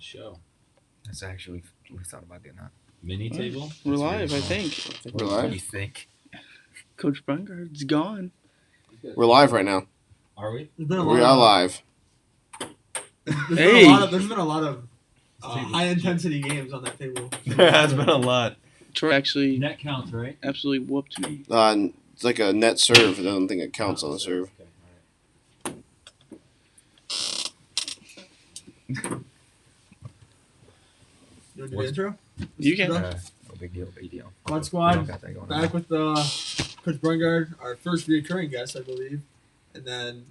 show. That's actually we thought about doing that. Mini Well, table. We're That's live, really I cool. think. We're You live. think? Coach Brungard's gone. We're live right now. Are we? There's been a We lot are of, live. Hey. There's been a lot of Table. high intensity games on that table. There has been a lot. Troy actually Net counts, right? absolutely whooped me. It's like a net serve. I don't think it counts on the serve. Okay, You want to do the What's- intro? You can. Done? No big deal. Big deal. Quad We don't Squad, got that going back on. with Coach Brungard, our first recurring guest, I believe, and then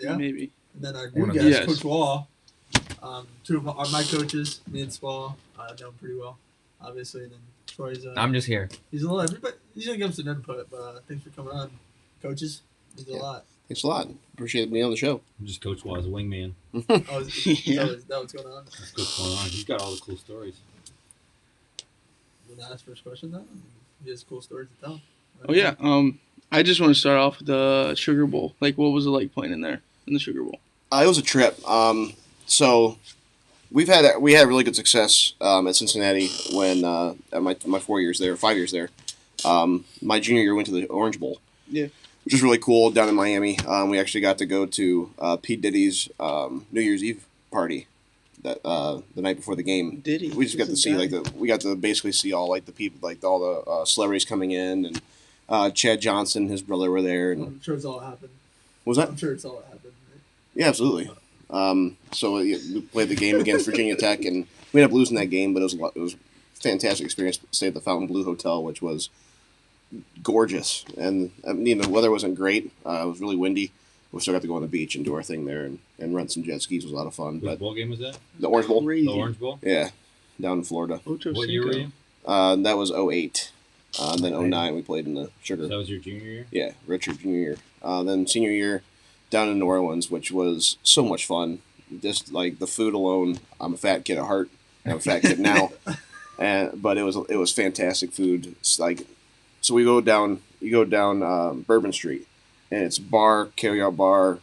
Maybe. our One new of guest, Yes. Coach Waugh. Two of my coaches, me and Swall, know him pretty well, obviously, and then Troy's. I'm just here. He's a little everybody. He's gonna give us some input, but thanks for coming on, coaches. Means a Yeah. lot. Thanks a lot. Appreciate being on the show. I'm just Coach Waz, wingman. Oh, Yeah. is that what's going on? That's what's going on. He's got all the cool stories. You want to ask first question though? He has cool stories to tell. Oh yeah. I just want to start off with the Sugar Bowl. Like, what was it like playing in there in the Sugar Bowl? It was a trip. So we had really good success at Cincinnati when at my 4 years there, 5 years there. My junior year went to the Orange Bowl. Yeah. Which was really cool down in Miami. We actually got to go to Pete Diddy's New Year's Eve party that the night before the game. Did he? We just got to This see guy? we got to basically see all the people, all the celebrities coming in, and Chad Johnson, his brother, were there. And I'm sure it's all that happened. what was that? I'm sure it's all that happened. Right? Yeah, absolutely. So we played the game against Virginia Tech, and we ended up losing that game, but it was a fantastic experience. Stayed at the Fountain Blue Hotel, which was gorgeous, and I mean, the weather wasn't great. It was really windy. We still got to go on the beach and do our thing there, and rent some jet skis. It was a lot of fun. Which But bowl game was that? the Orange Bowl, Crazy. The Orange Bowl? yeah, down in Florida. Ocho What year were Cinco. you? That was 08. Then 09 we played in the Sugar. So that was your junior year? Yeah, Richard junior year. Then senior year down in New Orleans, which was so much fun. Just like the food alone. I'm a fat kid at heart. I'm a fat kid now, but it was fantastic food. It's like, so you go down Bourbon Street, and it's bar, carryout bar,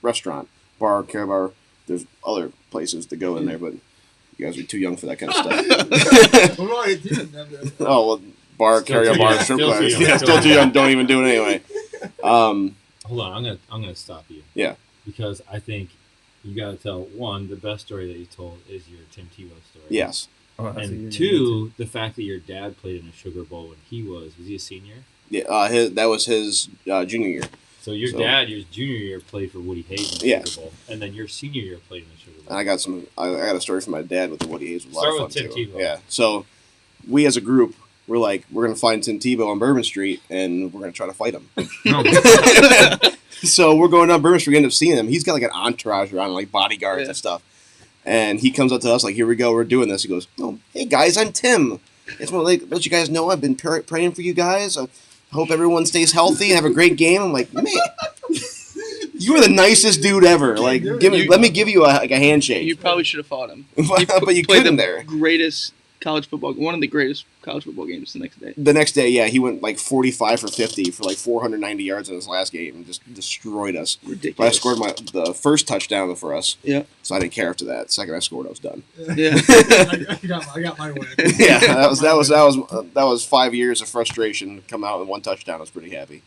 restaurant, bar, carryout bar. There's other places to go in there, but you guys are too young for that kind of stuff. We're all 18 and them. Oh well, bar, Still carryout too bar, young. strip Still too clubs. young. Yeah, still too young. Don't even do it anyway. Hold on, I'm gonna stop you. Yeah. Because I think you gotta tell one, the best story that you told is your Tim Tebow story. Yes. Oh, that's what And you're two, the fact that your dad played in a Sugar Bowl when he was he a senior? Yeah. That was his junior year. So your dad, your junior year, played for Woody Hayes in the Yeah. Sugar Bowl, and then your senior year played in the Sugar Bowl. And I got a story from my dad with the Woody Hayes. It was a lot Start of fun with Tim too. Tebow. Yeah. So we as a group, we're gonna find Tim Tebow on Bourbon Street, and we're gonna try to fight him. No, So we're going down Bourbon Street. We end up seeing him. He's got like an entourage around, like bodyguards Yeah. and stuff. And he comes up to us like, "Here we go. We're doing this." He goes, "Oh, hey guys, I'm Tim. I just want to let you guys know I've been praying for you guys. I hope everyone stays healthy and have a great game." I'm like, "Man, you are the nicest dude ever. Like, let me give you a handshake." You probably should have fought him. But you played couldn't the there. greatest college football, one of the greatest college football games the next day. The next day, yeah, he went like 45 for 50 for like 490 yards in his last game and just destroyed us. But I Ridiculous. scored the first touchdown for us. Yeah. So I didn't care after that. Second I scored, I was done. Yeah. I got my win. Yeah, that was 5 years of frustration. Come out with one touchdown, I was pretty happy.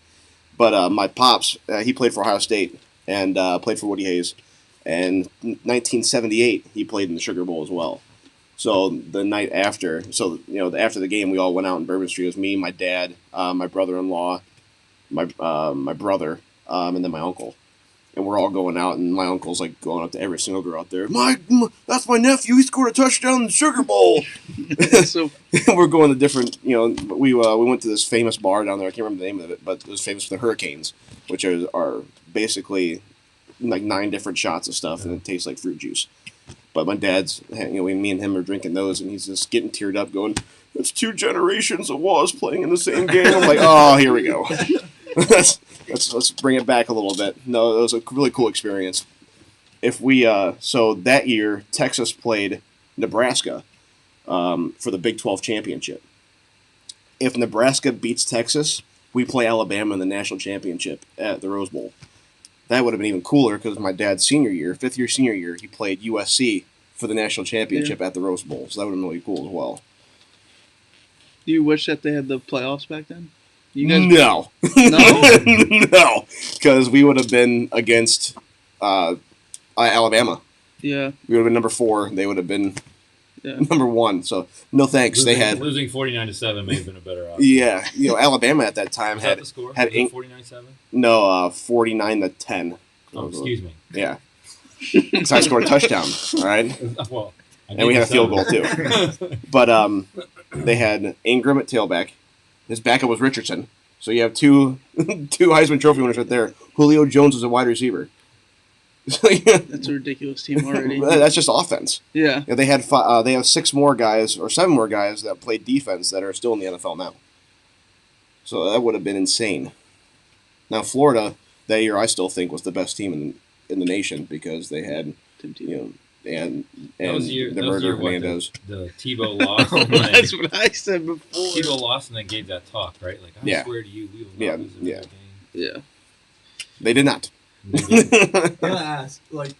But my pops, he played for Ohio State and played for Woody Hayes. And 1978, he played in the Sugar Bowl as well. So the night after, after the game, we all went out in Bourbon Street. It was me, my dad, my brother-in-law, my brother, and then my uncle. And we're all going out, and my uncle's like going up to every single girl out there. That's my nephew. He scored a touchdown in the Sugar Bowl. So We're going to different, we went to this famous bar down there. I can't remember the name of it, but it was famous for the Hurricanes, which are basically like 9 different shots of stuff, and it tastes like fruit juice. But my dad's, me and him are drinking those, and he's just getting teared up, going, "It's 2 generations of Waugh playing in the same game." I'm like, "Oh, here we go." Let's bring it back a little bit. No, it was a really cool experience. So that year, Texas played Nebraska for the Big 12 championship. If Nebraska beats Texas, we play Alabama in the national championship at the Rose Bowl. That would have been even cooler because my dad's senior year, 5th year senior year, he played USC for the national championship at the Rose Bowl. So that would have been really cool as well. Do you wish that they had the playoffs back then? You guys, No. No? No. Because we would have been against Alabama. Yeah. We would have been number 4. They would have been Yeah. number 1. So no thanks. Losing 49-7 may have been a better option. Yeah, Alabama at that time Was that had the score? had 49-7? no 49-10. Oh, excuse me. Yeah. Because I scored a touchdown. All right. Well, And we had a field goal too. But they had Ingram at tailback. His backup was Richardson. So you have two Heisman Trophy winners right there. Julio Jones was a wide receiver. So, That's a ridiculous team already. that's just offense. Yeah. Yeah, they have 6 more guys or 7 more guys that played defense that are still in the NFL now. So that would have been insane. Now Florida that year I still think was the best team in the nation because they had Tim Tebow. you know and That was the murder of Hernandez. The Tebow loss. That's what I said before. Tebow lost and then gave that talk, right? Like, I Yeah. swear to you, we will Yeah, not lose another yeah. game. Yeah. They did not. And they did. I gotta ask, like,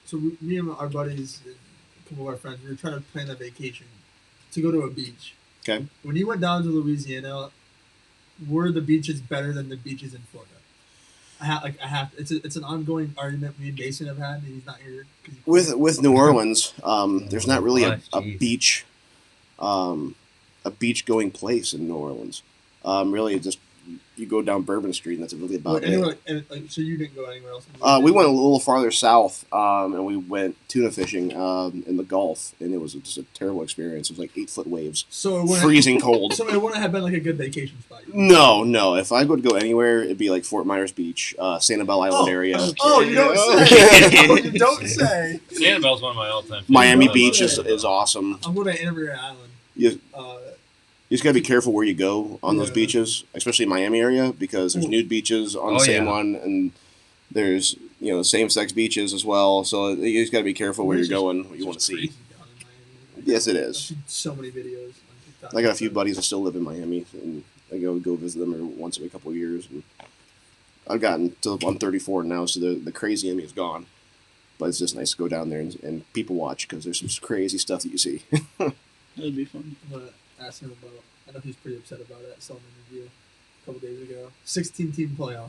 so me and our buddies and a couple of our friends, we were trying to plan a vacation to go to a beach. Okay. When you went down to Louisiana, were the beaches better than the beaches in Florida? It's an ongoing argument me and Mason have had, and he's not here. With New Orleans, there's not really a Jeez. beach, a beach going place in New Orleans. Really, just you go down Bourbon Street, and that's really about it. So you didn't go anywhere else? We went a little farther south, and we went tuna fishing in the Gulf, and it was just a terrible experience. It was like 8-foot waves, So it wouldn't, freezing cold. So it wouldn't have been like a good vacation spot. No. If I would go anywhere, it'd be like Fort Myers Beach, Sanibel Island area. Oh, you don't say. Oh, you don't say. Sanibel's one of my all-time favorites. Miami Yeah. Beach is awesome. I'm going to Inver Island. You just gotta be careful where you go on those Yeah. beaches, especially Miami area, because there's nude beaches on the Oh, same yeah. one, and there's same-sex beaches as well. So you just gotta be careful where you're going, what you want to see. Crazy down in Miami. Yes, it I've is. seen so many videos on TikTok. I got a few buddies that still live in Miami, and I go visit them every once every couple of years. And I've gotten to I'm 34 now, so the crazy in me is gone. But it's just nice to go down there and people watch because there's some crazy stuff that you see. That'd be fun. I'm going to ask him about, I know he's pretty upset about it. I saw him in an interview a couple days ago. 16-team playoff.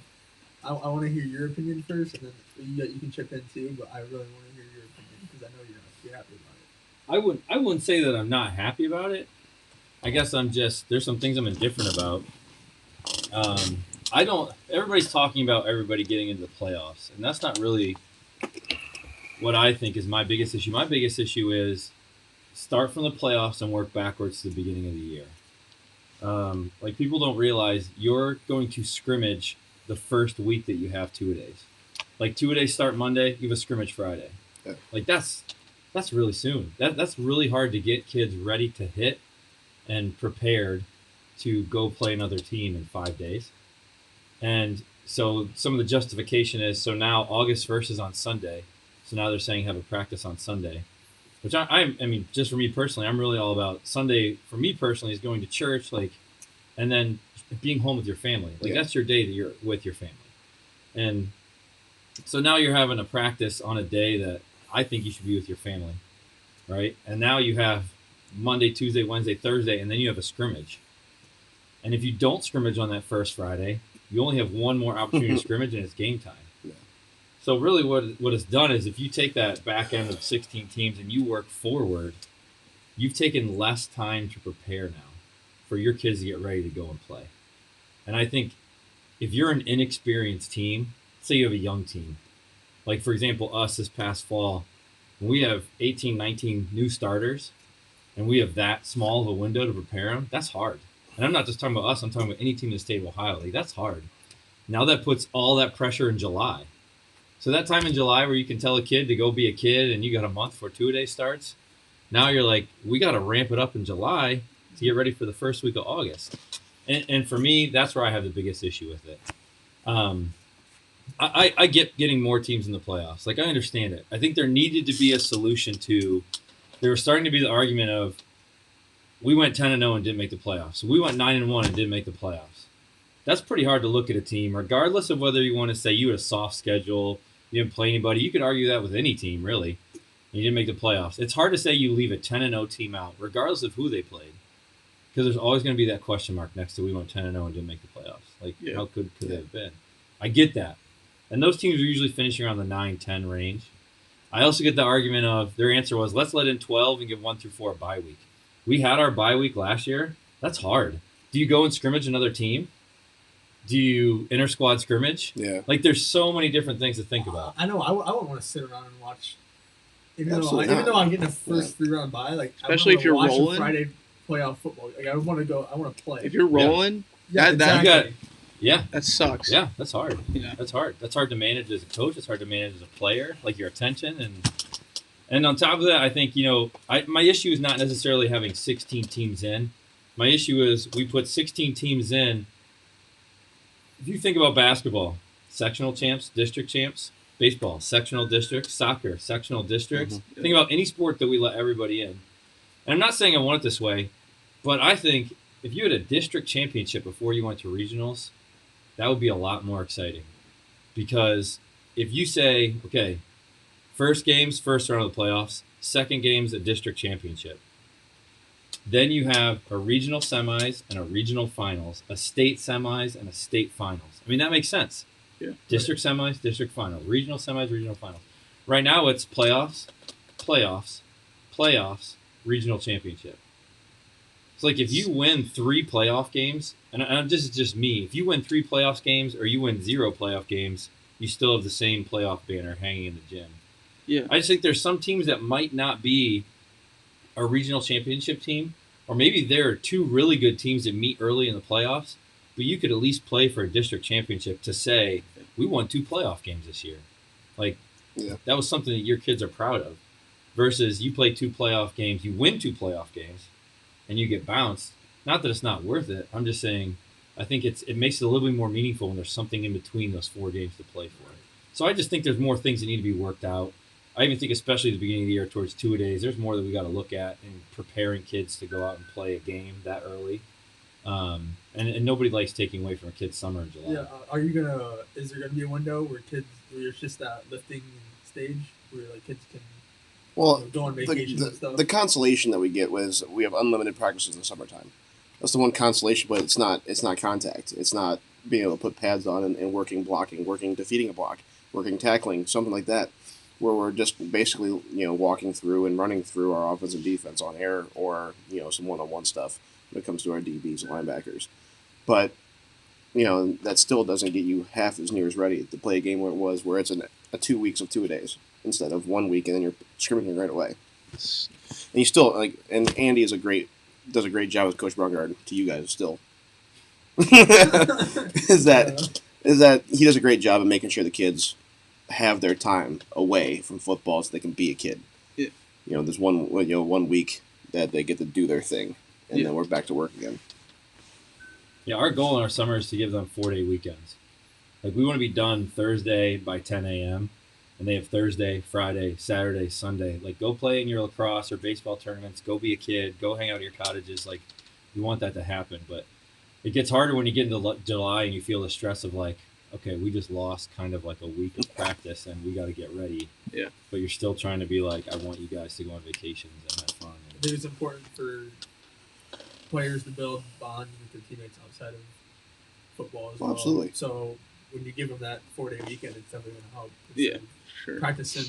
I want to hear your opinion first, and then you can chip in too, but I really want to hear your opinion because I know you're happy about it. I wouldn't say that I'm not happy about it. I guess there's some things I'm indifferent about. Everybody's talking about everybody getting into the playoffs, and that's not really what I think is my biggest issue. My biggest issue is start from the playoffs and work backwards to the beginning of the year. Like, people don't realize you're going to scrimmage the first week that you have two-a-days. Like, two-a-days start Monday, you have a scrimmage Friday. Yeah. Like, that's really soon. That's really hard to get kids ready to hit and prepared to go play another team in 5 days. And so some of the justification is, so now August 1st is on Sunday. So now they're saying have a practice on Sunday. Which I mean, just for me personally, I'm really all about Sunday. For me personally, is going to church, and then being home with your family. Like, Yeah. that's your day that you're with your family. And so now you're having a practice on a day that I think you should be with your family, right? And now you have Monday, Tuesday, Wednesday, Thursday, and then you have a scrimmage. And if you don't scrimmage on that first Friday, you only have one more opportunity to scrimmage, and it's game time. Yeah. So really what it's done is, if you take that back end of 16 teams and you work forward, you've taken less time to prepare now for your kids to get ready to go and play. And I think if you're an inexperienced team, say you have a young team, like, for example, us this past fall, when we have 18, 19 new starters, and we have that small of a window to prepare them, that's hard. And I'm not just talking about us, I'm talking about any team in the state of Ohio. Like, that's hard. Now that puts all that pressure in July. So that time in July where you can tell a kid to go be a kid and you got a month before two-a-day starts, now you're like, we got to ramp it up in July to get ready for the first week of August. And for me, that's where I have the biggest issue with it. I get getting more teams in the playoffs. Like, I understand it. I think there needed to be a solution to, there was starting to be the argument of, we went 10-0 and didn't make the playoffs. We went 9-1 and didn't make the playoffs. That's pretty hard to look at a team, regardless of whether you want to say you had a soft schedule, you didn't play anybody. You could argue that with any team, really. You didn't make the playoffs. It's hard to say you leave a 10-0 team out, regardless of who they played, because there's always going to be that question mark next to we went 10-0 and didn't make the playoffs. Like, how could they have been? I get that. And those teams are usually finishing around the 9-10 range. I also get the argument of their answer was, let's let in 12 and give 1 through 4 a bye week. We had our bye week last year. That's hard. Do you go and scrimmage another team? Do you inter-squad scrimmage? Yeah. Like, there's so many different things to think about. I know. I wouldn't want to sit around and watch. Even Absolutely though not. I'm getting a first 3-round bye, like Especially if you're watch rolling. Friday playoff football. Like I want to go. I want to play. If you're rolling, yeah, that- You Yeah, that sucks. yeah, that's hard. Yeah. That's hard. That's hard to manage as a coach. It's hard to manage as a player, like your attention. And on top of that, I think, my issue is not necessarily having 16 teams in. My issue is we put 16 teams in. If you think about basketball, sectional champs, district champs, baseball, sectional districts, soccer, sectional districts. Think about any sport that we let everybody in. And I'm not saying I want it this way, but I think if you had a district championship before you went to regionals, that would be a lot more exciting. Because if you say, okay, first game's first round of the playoffs, second game's a district championship. Then you have a regional semis and a regional finals, a state semis and a state finals. I mean, that makes sense. Yeah. District semis, district final, regional semis, regional finals. Right now it's playoffs, playoffs, playoffs, regional championship. It's like if you win 3 playoff games, and this is just me, if you win 3 playoff games or you win 0 playoff games, you still have the same playoff banner hanging in the gym. Yeah. I just think there's some teams that might not be a regional championship team, or maybe there are 2 really good teams that meet early in the playoffs, but you could at least play for a district championship to say, we won 2 playoff games this year. Like, that was something that your kids are proud of. Versus you play 2 playoff games, you win 2 playoff games, and you get bounced. Not that it's not worth it. I'm just saying I think it makes it a little bit more meaningful when there's something in between those 4 games to play for. So I just think there's more things that need to be worked out. I even think, especially at the beginning of the year towards 2-a-days, there's more that we got to look at in preparing kids to go out and play a game that early. And nobody likes taking away from a kid's summer in July. Yeah. Is there gonna be a window where it's just that lifting stage where like kids can go on vacations and stuff? The consolation that we get was we have unlimited practices in the summertime. That's the one consolation, but it's not contact. It's not being able to put pads on and working blocking, working defeating a block, working tackling, something like that, where we're just basically walking through and running through our offense and defense on air or some one-on-one stuff when it comes to our DBs and linebackers. But that still doesn't get you half as near as ready to play a game where it's a 2 weeks of 2-a-days instead of 1 week and then you're scrimmaging right away. And you still and Andy does a great job with Coach Brungard to you guys still. is that he does a great job of making sure the kids have their time away from football so they can be a kid. Yeah. There's 1 week that they get to do their thing and then we're back to work again. Yeah, our goal in our summer is to give them 4-day weekends. Like, we want to be done Thursday by 10 a.m., and they have Thursday, Friday, Saturday, Sunday. Like, go play in your lacrosse or baseball tournaments. Go be a kid. Go hang out at your cottages. Like, we want that to happen. But it gets harder when you get into July and you feel the stress of, like, okay, we just lost kind of like a week of practice, and we got to get ready. Yeah. But you're still trying to be like, I want you guys to go on vacations and have fun. I think it's important for players to build bonds with their teammates outside of football as well. Absolutely. So when you give them that 4-day weekend, it's definitely going to help. Yeah, sure. Practicing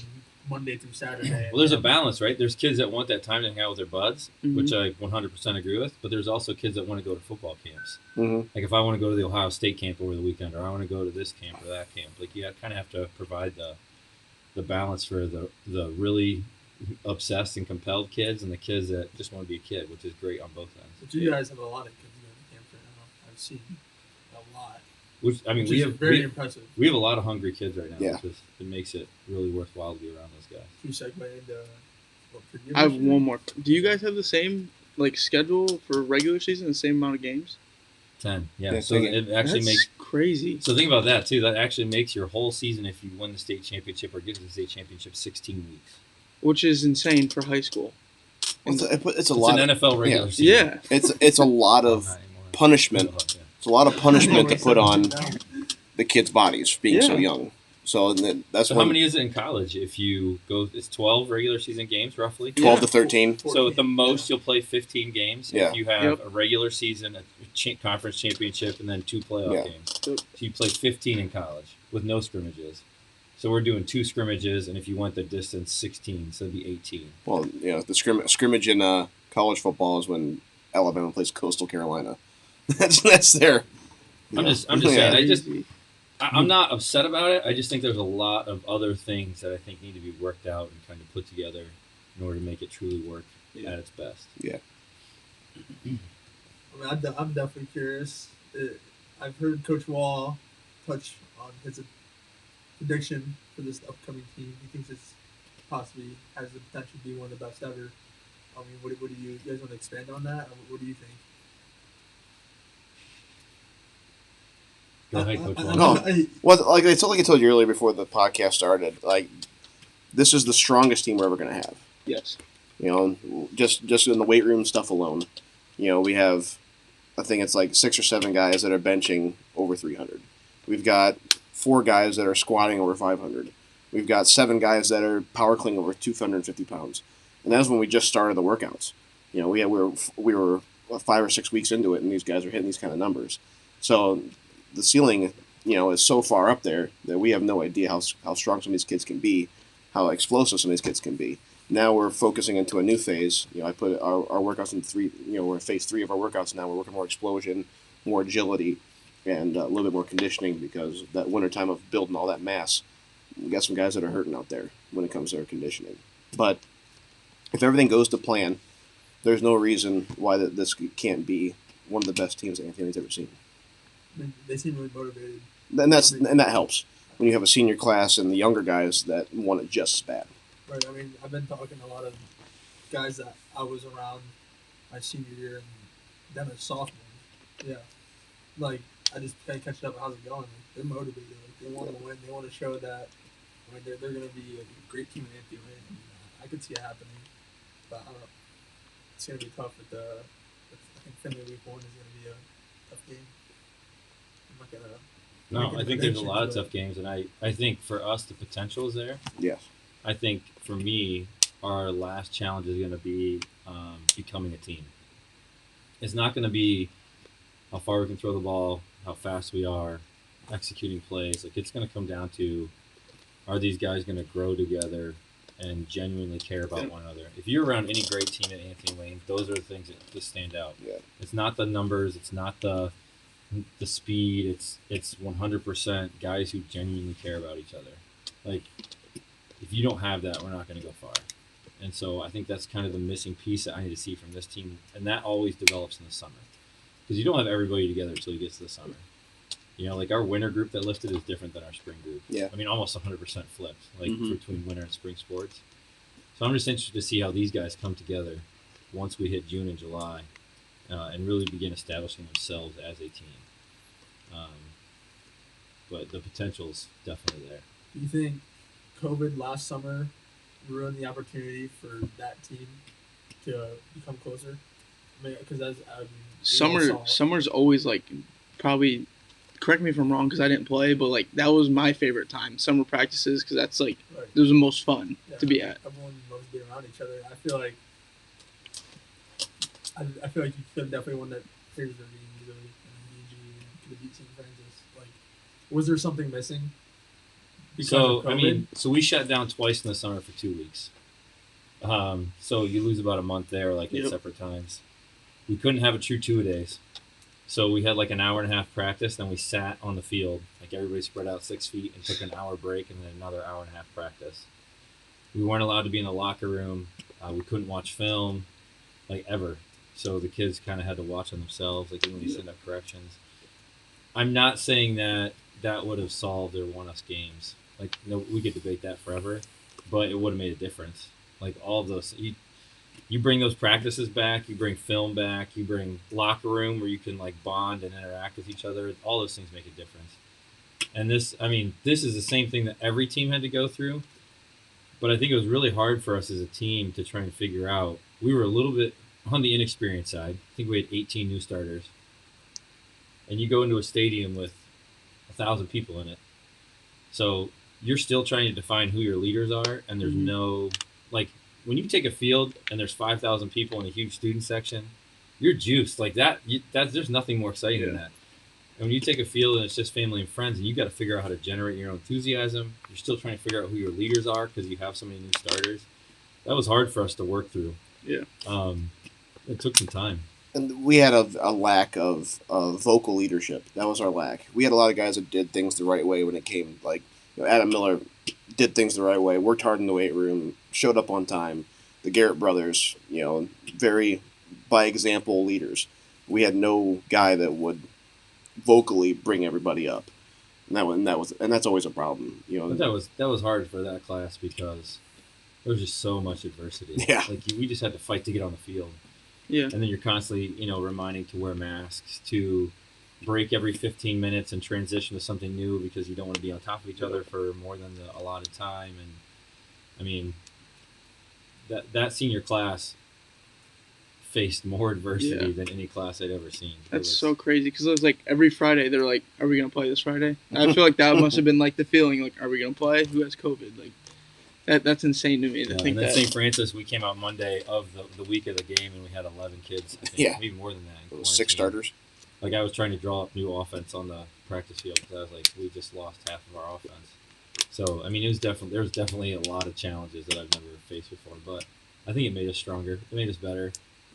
Monday through Saturday. Well, there's a balance, right? There's kids that want that time to hang out with their buds, Mhm. which I 100% agree with. But there's also kids that want to go to football camps. Mm-hmm. Like, if I want to go to the Ohio State camp over the weekend, or I want to go to this camp or that camp, like, you kind of have to provide the balance for the really obsessed and compelled kids and the kids that just want to be a kid, which is great on both ends. But you guys have a lot of kids going to camp right now. I've seen a lot. Which, I mean, Which we is have very impressive. we have a lot of hungry kids right now. Yeah. Which it makes it really worthwhile to be around those guys. You segue into what for you? I have one more. Do you guys have the same schedule for regular season, the same amount of games? 10, yeah. Yeah, So so it actually That's makes. crazy. So think about that too. That actually makes your whole season, if you win the state championship or get to the state championship, 16 weeks. Which is insane for high school. It's a It's lot. an NFL regular yeah. season. Yeah. It's a lot of Not anymore. punishment. Yeah. It's a lot of punishment to put on the kids' bodies for being so Yeah. young. So that's So when how many is it in college? If you go, it's 12 regular season games roughly. 12 to 13. So at the most, you'll play 15 games. Yeah. If you have Yep. a regular season, a conference championship, and then 2 playoff Yeah. games. So you play 15 in college with no scrimmages. So we're doing 2 scrimmages, and if you went the distance, 16. So it'd be 18. Well, the scrimmage in college football is when Alabama plays Coastal Carolina. that's their. I'm know, just saying. Crazy. I'm not upset about it. I just think there's a lot of other things that I think need to be worked out and kind of put together in order to make it truly work at its best. Yeah. I mean, I'm definitely curious. I've heard Coach Waugh touch on his prediction for this upcoming team. He thinks it's possibly has the potential to be one of the best ever. I mean, what do you guys want to expand on that? What do you think? Go ahead, Coach Waugh. No. Well, like I told you earlier before the podcast started, like this is the strongest team we're ever going to have. Yes. Just in the weight room stuff alone, we have, I think it's like 6 or 7 guys that are benching over 300. We've got 4 guys that are squatting over 500. We've got 7 guys that are power cleaning over 250 pounds, and that's when we just started the workouts. We were 5 or 6 weeks into it, and these guys are hitting these kind of numbers. So the ceiling, is so far up there that we have no idea how strong some of these kids can be, how explosive some of these kids can be. Now we're focusing into a new phase. I put our workouts in 3. We're in phase 3 of our workouts now. We're working more explosion, more agility, and a little bit more conditioning because that winter time of building all that mass, we got some guys that are hurting out there when it comes to our conditioning. But if everything goes to plan, there's no reason why this can't be one of the best teams that Anthony's ever seen. I mean, they seem really motivated. And that helps when you have a senior class and the younger guys that want it just as bad. Right. I mean, I've been talking to a lot of guys that I was around my senior year and them as sophomores. Yeah. Like, I just kind of catch up. How's it going? Like, they're motivated. Like, they want to win. They want to show that they're going to be a great team in Anthony Wayne. I could see it happening. But I don't know. It's going to be tough with I think Finley week 1 is going to be a tough game. I'm not going to. No, I think there's a lot of tough games, and I think for us the potential is there. Yes. I think for me, our last challenge is going to be becoming a team. It's not going to be how far we can throw the ball, how fast we are, executing plays. Like it's going to come down to, are these guys going to grow together and genuinely care about one another? If you're around any great team at Anthony Wayne, those are the things that just stand out. Yeah. It's not the numbers. It's not the speed. It's 100% guys who genuinely care about each other. Like, if you don't have that, we're not going to go far. And so I think that's kind of the missing piece that I need to see from this team, and that always develops in the summer because you don't have everybody together until you get to the summer. Like our winter group that lifted is different than our spring group. Yeah. I mean, almost 100% flipped, like Mhm. between winter and spring sports. So I'm just interested to see how these guys come together once we hit June and July, and really begin establishing themselves as a team. But the potential's definitely there. Do you think COVID last summer ruined the opportunity for that team to become closer? I mean, because Summer's always like probably. Correct me if I'm wrong because I didn't play, but like that was my favorite time, summer practices, because that's like right. it was the most fun to be at. Everyone loves being around each other. I feel like you could definitely won that series of being easily and DG and could have beat St. Francis. Like, was there something missing? Because of COVID? So we shut down twice in the summer for 2 weeks. So you lose about a month there, like at Yep. separate times. We couldn't have a true 2-a-days. So we had like an hour and a half practice, then we sat on the field, like everybody spread out 6 feet and took an hour break and then another hour and a half practice. We weren't allowed to be in the locker room. We couldn't watch film, like ever. So the kids kind of had to watch on themselves, like when we send up corrections. I'm not saying that would have solved or won us games. Like, we could debate that forever, but it would have made a difference. Like all of those, you bring those practices back, you bring film back, you bring locker room where you can like bond and interact with each other. All those things make a difference. And this is the same thing that every team had to go through. But I think it was really hard for us as a team to try and figure out. We were a little bit on the inexperienced side. I think we had 18 new starters. And you go into a stadium with 1,000 people in it. So you're still trying to define who your leaders are, and there's Mhm. no like when you take a field and there's 5,000 people in a huge student section, you're juiced like that. There's nothing more exciting than that. And when you take a field and it's just family and friends, and you got to figure out how to generate your own enthusiasm, you're still trying to figure out who your leaders are because you have so many new starters. That was hard for us to work through. Yeah. It took some time. And we had a lack of vocal leadership. That was our lack. We had a lot of guys that did things the right way when it came. Like Adam Miller did things the right way, worked hard in the weight room, showed up on time. The Garrett brothers, very by example leaders. We had no guy that would vocally bring everybody up, and that's always a problem. But that was hard for that class because there was just so much adversity. Yeah. Like we just had to fight to get on the field. Yeah. And then you're constantly, reminding to wear masks, to break every 15 minutes and transition to something new because you don't want to be on top of each other for more than the allotted time. And I mean, that senior class faced more adversity than any class I'd ever seen. That's so crazy because it was like every Friday they're like, "Are we gonna play this Friday?" And I feel like that must have been like the feeling, like, "Are we gonna play? Who has COVID?" Like that's insane to me. To think and then that. St. Francis, we came out Monday of the week of the game and we had 11 kids. I think, maybe more than that. It was 6 starters. Like I was trying to draw up new offense on the practice field because I was like, we just lost half of our offense. So I mean, there was definitely a lot of challenges that I've never faced before, but I think it made us stronger. It made us better.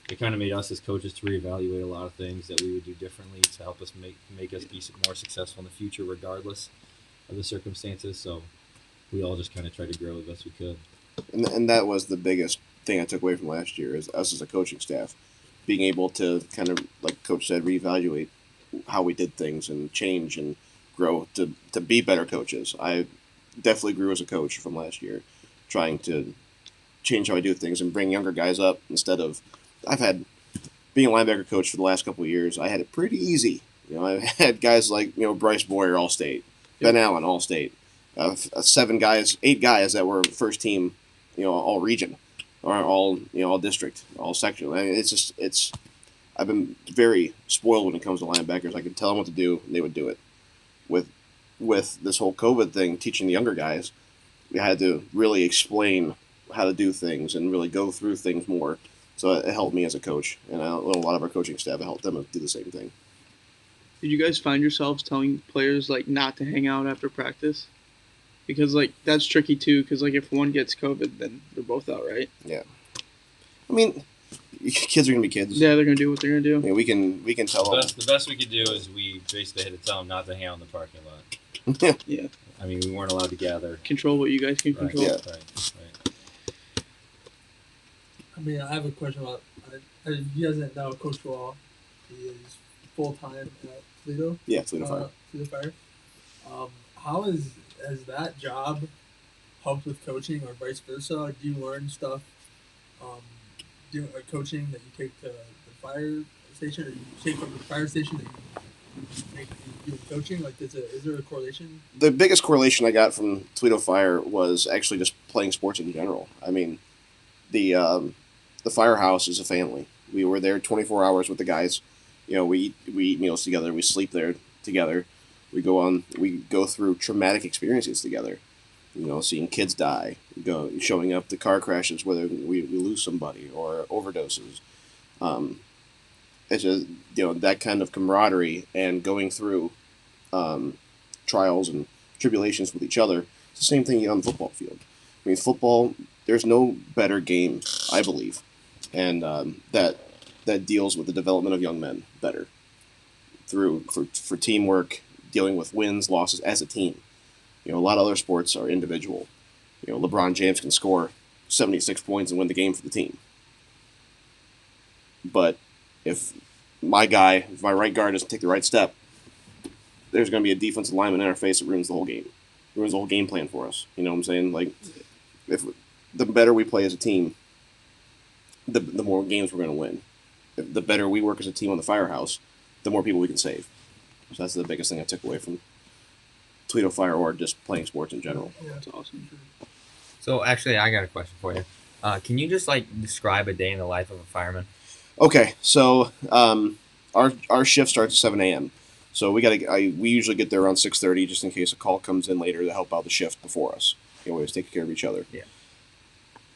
It kind of made us as coaches to reevaluate a lot of things that we would do differently to help us make us be more successful in the future, regardless of the circumstances. So we all just kind of tried to grow the best we could. And that was the biggest thing I took away from last year is us as a coaching staff being able to kind of, like Coach said, reevaluate how we did things and change and grow to be better coaches. I definitely grew as a coach from last year, trying to change how I do things and bring younger guys up instead of I've had being a linebacker coach for the last couple of years. I had it pretty easy. I had guys like Bryce Boyer, All State, Ben Allen, All State, 8 guys that were first team, all region, or all district, all section. I mean, I've been very spoiled when it comes to linebackers. I could tell them what to do, and they would do it. With this whole COVID thing, teaching the younger guys, we had to really explain how to do things and really go through things more. So it helped me as a coach, and a lot of our coaching staff helped them do the same thing. Did you guys find yourselves telling players like not to hang out after practice? Because like that's tricky too. Because like if one gets COVID, then they're both out, right? Yeah. I mean, kids are gonna be kids. Yeah, they're gonna do what they're gonna do. I mean, we can tell them. The best we could do is we basically had to tell them not to hang out in the parking lot. Yeah. I mean, we weren't allowed to gather. Control what you guys can Right. control. Yeah. Right. I mean, I have a question about. You guys didn't know Coach Waugh. He is full time at Toledo. Yeah, Toledo Fire. Toledo Fire. How has that job helped with coaching, or vice versa? Do you learn stuff, doing coaching that you take to the fire station, or you take from the fire station that you do coaching? Like, is there a correlation? The biggest correlation I got from Toledo Fire was actually just playing sports in general. I mean, the firehouse is a family. We were there 24 hours with the guys. We eat meals together. We sleep there together. We go through traumatic experiences together. Seeing kids die, showing up to car crashes, whether we lose somebody or overdoses. It's just that kind of camaraderie and going through trials and tribulations with each other. It's the same thing on the football field. I mean, football. There's no better game, I believe, and that deals with the development of young men better for teamwork, dealing with wins, losses as a team. A lot of other sports are individual. LeBron James can score 76 points and win the game for the team. But if my right guard doesn't take the right step, there's going to be a defensive lineman in our face that ruins the whole game. Ruins the whole game plan for us. You know what I'm saying? Like, if the better we play as a team, the more games we're going to win. The better we work as a team on the firehouse, the more people we can save. So that's the biggest thing I took away from Toledo Fire or just playing sports in general. Yeah, That's awesome. So actually, I got a question for you. Can you just describe a day in the life of a fireman? Okay, so our shift starts at 7 a.m. So we usually get there around 6:30 just in case a call comes in later to help out the shift before us. We always take care of each other. Yeah.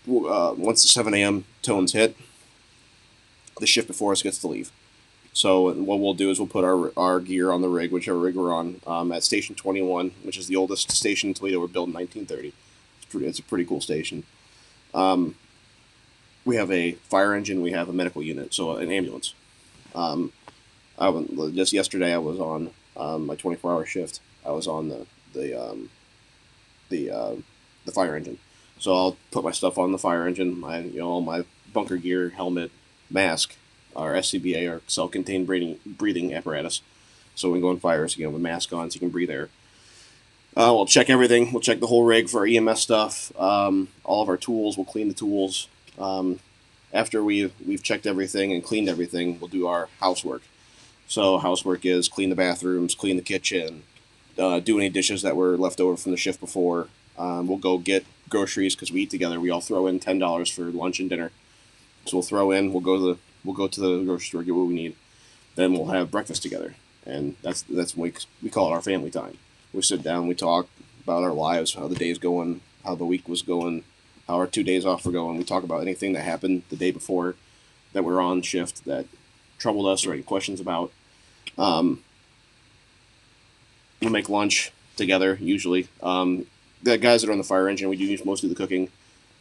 Once the 7 a.m. tones hit, the shift before us gets to leave. So what we'll do is we'll put our gear on the rig, whichever rig we're on, at Station 21, which is the oldest station in Toledo. We're built in 1930. It's a pretty cool station. We have a fire engine. We have a medical unit, so an ambulance. Just yesterday, I was on my 24-hour shift. I was on the fire engine. So I'll put my stuff on the fire engine. All my bunker gear, helmet, mask, our SCBA, our self-contained breathing apparatus. So when we go on fires, with mask on, so you can breathe air. We'll check everything. We'll check the whole rig for our EMS stuff. All of our tools. We'll clean the tools. After we've checked everything and cleaned everything, we'll do our housework. So housework is clean the bathrooms, clean the kitchen, do any dishes that were left over from the shift before. We'll go get groceries because we eat together. We all throw in $10 for lunch and dinner. So we'll throw in. We'll go to the grocery store, get what we need. Then we'll have breakfast together, and that's when we call it our family time. We sit down, we talk about our lives, how the day's going, how the week was going, how our 2 days off were going. We talk about anything that happened the day before that we're on shift that troubled us or any questions about. We'll make lunch together usually. The guys that are on the fire engine, we do mostly the cooking.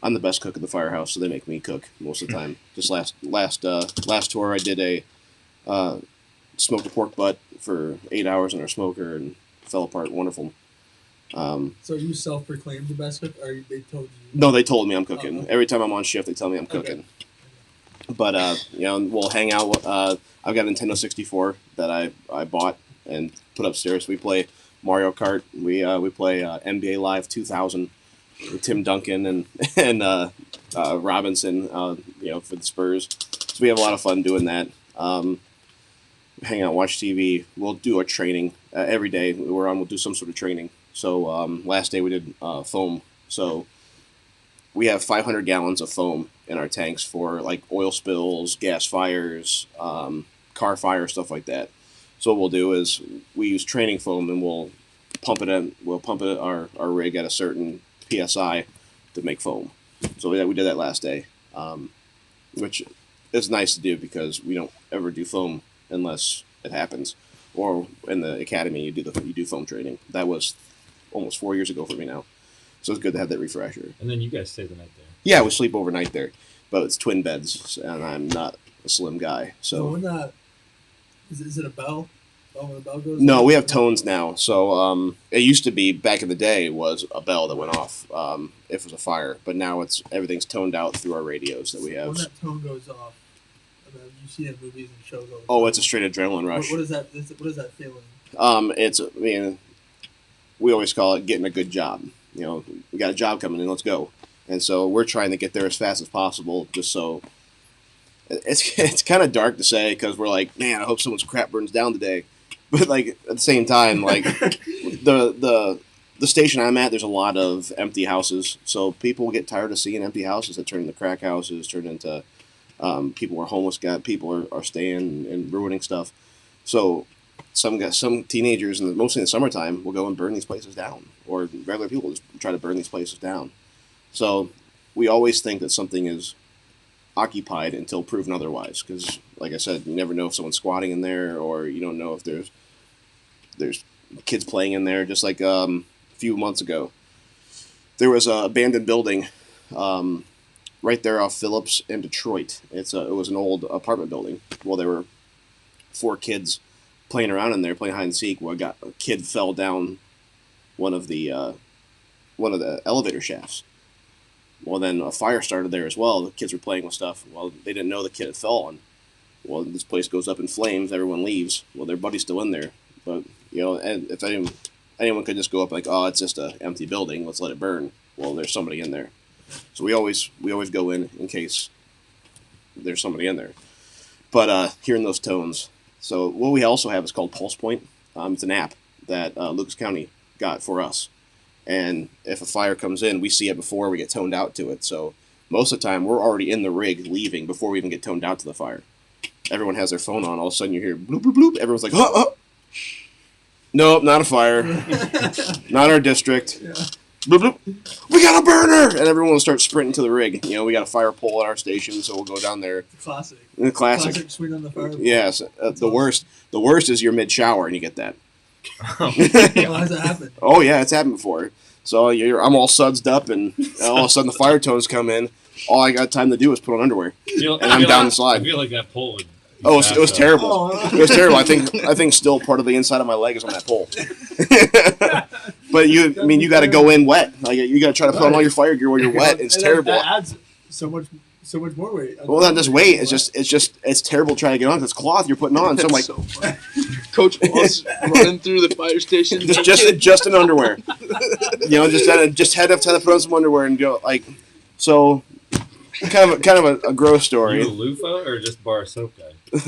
I'm the best cook at the firehouse, so they make me cook most of the time. Just last tour, I did a smoked a pork butt for 8 hours in our smoker and fell apart. Wonderful. So you self-proclaimed the best cook, or they told you? No, they told me I'm cooking. Oh, okay. Every time I'm on shift, they tell me I'm cooking. Okay. But we'll hang out. I've got a Nintendo 64 that I bought and put upstairs. We play Mario Kart. We play NBA Live 2000 with Tim Duncan and Robinson. For the Spurs. So we have a lot of fun doing that. Hang out, watch TV. We'll do our training every day. We'll do some sort of training. So last day we did foam. So we have 500 gallons of foam in our tanks for like oil spills, gas fires, car fire, stuff like that. So what we'll do is we use training foam and we'll pump it in. We'll pump it our rig at a certain psi to make foam. So we did that last day, which is nice to do because we don't ever do foam unless it happens. Or in the academy, you do foam training. That was almost 4 years ago for me now. So it's good to have that refresher. And then you guys stay the night there. Yeah, we sleep overnight there, but it's twin beds, and I'm not a slim guy. So when that is it a bell? Oh, when the bell goes. No, we have tones now. So it used to be back in the day was a bell that went off if it was a fire, but now everything's toned out through our radios that we have. When that tone goes off, I mean, you see it in movies and shows all the time. Oh, it's a straight adrenaline rush. What is that? What is that feeling? We always call it getting a good job. We got a job coming in, let's go. And so we're trying to get there as fast as possible, just so. It's kind of dark to say because we're like, man, I hope someone's crap burns down today. But like at the same time, like the station I'm at, there's a lot of empty houses. So people get tired of seeing empty houses that turn into crack houses, turn into people where homeless people are staying and ruining stuff. So some teenagers, and mostly in the summertime, will go and burn these places down, or regular people just try to burn these places down. So we always think that something is occupied until proven otherwise, because like I said, you never know if someone's squatting in there, or you don't know if there's kids playing in there. Just like a few months ago, there was an abandoned building right there off Phillips in Detroit. It was an old apartment building. Well, there were 4 kids playing around in there, playing hide and seek. Well, a kid fell down one of the elevator shafts. Well, then a fire started there as well. The kids were playing with stuff. Well, they didn't know the kid had fallen. Well, this place goes up in flames. Everyone leaves. Well, their buddy's still in there. But, and if anyone could just go up like, oh, it's just an empty building, let's let it burn. Well, there's somebody in there. So we always go in case there's somebody in there. But hearing those tones. So what we also have is called Pulse Point. It's an app that Lucas County got for us. And if a fire comes in, we see it before we get toned out to it. So most of the time, we're already in the rig leaving before we even get toned out to the fire. Everyone has their phone on. All of a sudden, you hear bloop, bloop, bloop. Everyone's like, oh, oh. Nope, not a fire. Not our district. Yeah. Bloop, bloop. We got a burner! And everyone will start sprinting to the rig. You know, we got a fire pole at our station, so we'll go down there. Classic. Classic. Swing on the fire. Yes. The worst is you're mid-shower and you get that. Why has that happened? Oh, yeah, it's happened before. So I'm all sudsed up, and all of a sudden the fire tones come in. All I got time to do is put on underwear. And I'm down the slide. I feel like that pole would... Oh, it was terrible. Oh. It was terrible. I think still part of the inside of my leg is on that pole. But you got to go in wet. Like you got to try to put on all your fire gear while you're wet. It's And terrible. That adds so much more weight. Well, not just weight. It's terrible trying to get on. It's cloth you're putting on. So I'm like, so funny. Coach Waugh's running through the fire station. just in underwear. You know, just head up to put on some underwear and go like. So, kind of a gross story. You a loofah or just bar soap guy?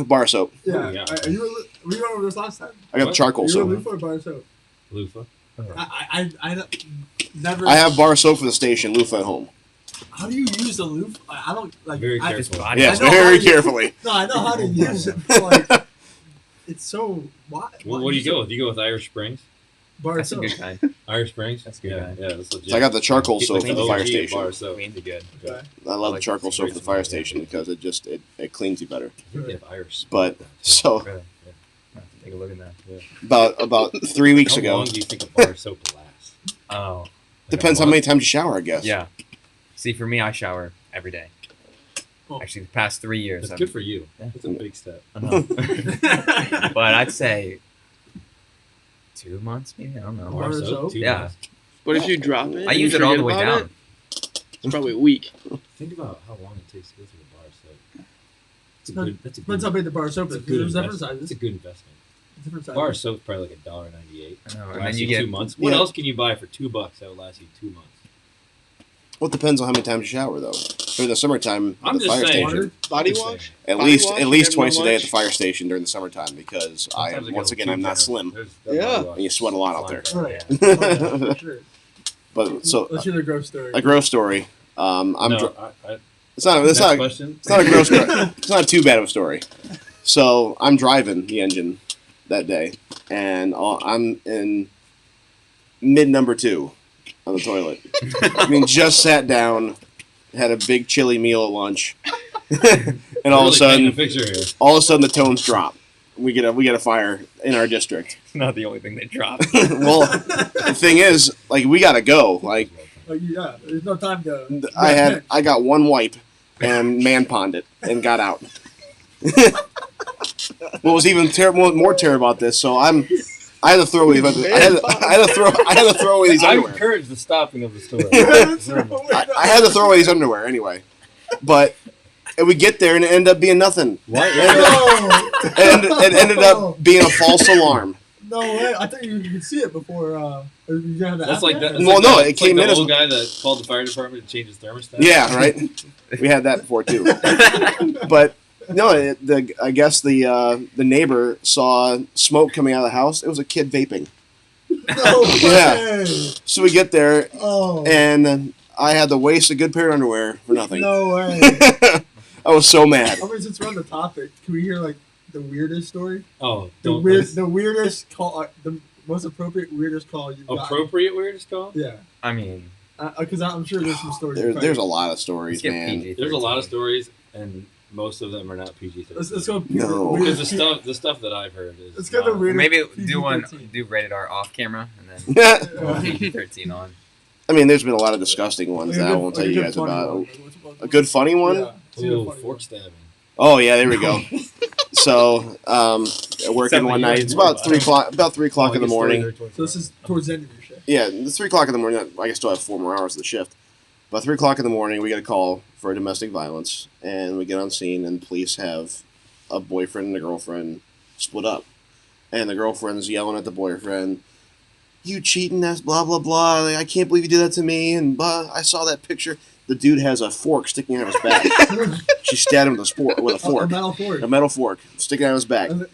Bar soap. Yeah. Yeah. Were you over this last time? I got What? charcoal You soap. were loofah or bar soap? Loofah. I never. I have bar soap for the station. Loofah at home. How do you use a loofah? I don't like. Very I, careful. Yes, I know very how to- carefully. No, I know how to use it. But like, it's so why? Well, what do you go with? You go with Irish Springs? Bar That's a soap. good kind. Irish Springs? That's good, Yeah, man. yeah, that's legit. So I got the charcoal soap It's for the OG fire of station. Bar soap. Cleans are good. Okay. I love like charcoal some soap for the great fire stuff. station because it cleans you better. I think they have Irish. But Springs. so Really? Yeah. I'll have to take a look at that. about 3 weeks How ago. long do you think a bar of soap will last? Oh. Like Depends a how many month? times you shower, I guess. Yeah. See, for me, I shower every day. Oh. Actually, the past 3 years. That's I've- good for you. Yeah. That's a big step. I know. But I'd say 2 months, maybe. I don't know. Bar soap? 2 Yeah. months. But if you drop it, I and use you it all the forget way about down. it, it's probably a week. Think about how long it takes to go through a bar of soap. That's a Depends how big the bar soap that's is. a good There's different investment. It's sizes. a good investment. Different sizes. Bar of soap's probably like $1.98. I know. And Lasts then you you get 2 months. What Yeah. else can you buy for $2 that would last you 2 months? Well, it depends on how many times you shower, though. During the summertime, at I'm the just fire saying. station, Body Just wash? at Body least wash? at least Everyone twice a day at wash? the fire station during the summertime because Sometimes I once go again too I'm not generous. slim. There's Yeah. body And you sweat a lot out there. Right. Yeah. Oh, yeah, for sure. But so Let's hear the gross story. a gross story. I'm No, it's not next it's not question. it's not a gross story. It's not too bad of a story. So I'm driving the engine that day, and I'm in mid number 2 on the toilet. I mean, just sat down, had a big chili meal at lunch, and all of a Really painting sudden, a picture here. the tones drop. We get a fire in our district. It's not the only thing they drop. Well, the thing is, like, we gotta go. Like, Yeah, there's no time to. I got one wipe and man ponded it and got out. What was even more terrible about this? So I had to throw away. I had to throw away these I underwear. encourage the stopping of the story. I had to throw away these underwear anyway. But and we get there and it ended up being nothing. Why? It ended up being a false alarm. No way! I thought you could see it before. You have the That's app like yet? that. Well, no, it it's came like in the as- old guy that called the fire department to change his thermostat. Yeah, right. We had that before too. But no, I guess the neighbor saw smoke coming out of the house. It was a kid vaping. No way! Yeah. So we get there, Oh. and I had to waste a good pair of underwear for nothing. No way! I was so mad. I mean, since we're on the topic, can we hear like the weirdest story? Oh, The don't the weirdest call, the most appropriate weirdest call you've got. appropriate weirdest call. Yeah, I mean, because I'm sure there's some stories. There's a lot of let's stories, get man. PG. There's a lot of stories, and most of them are not PG-13. Let's go. No. Because the stuff that I've heard is. Let's go to not- weird- Maybe PG-13. do rated R off camera and then Yeah. PG-13 on. I mean, there's been a lot of disgusting ones that I won't tell you guys about. A good funny one? Yeah. Ooh, fork stabbing. Oh yeah, there we go. So, working one night. It's about 3 o'clock. About 3 o'clock in the morning. So this is towards the end of your shift. Yeah, it's 3 o'clock in the morning. I still have 4 more hours of the shift. About 3 o'clock in the morning, we get a call for domestic violence, and we get on scene, and police have a boyfriend and a girlfriend split up, and the girlfriend's yelling at the boyfriend, "You cheating ass, blah blah blah! Like, I can't believe you did that to me!" And blah. I saw that picture. The dude has a fork sticking out of his back. She stabbed him with a A fork, metal fork. a metal fork sticking out of his back. And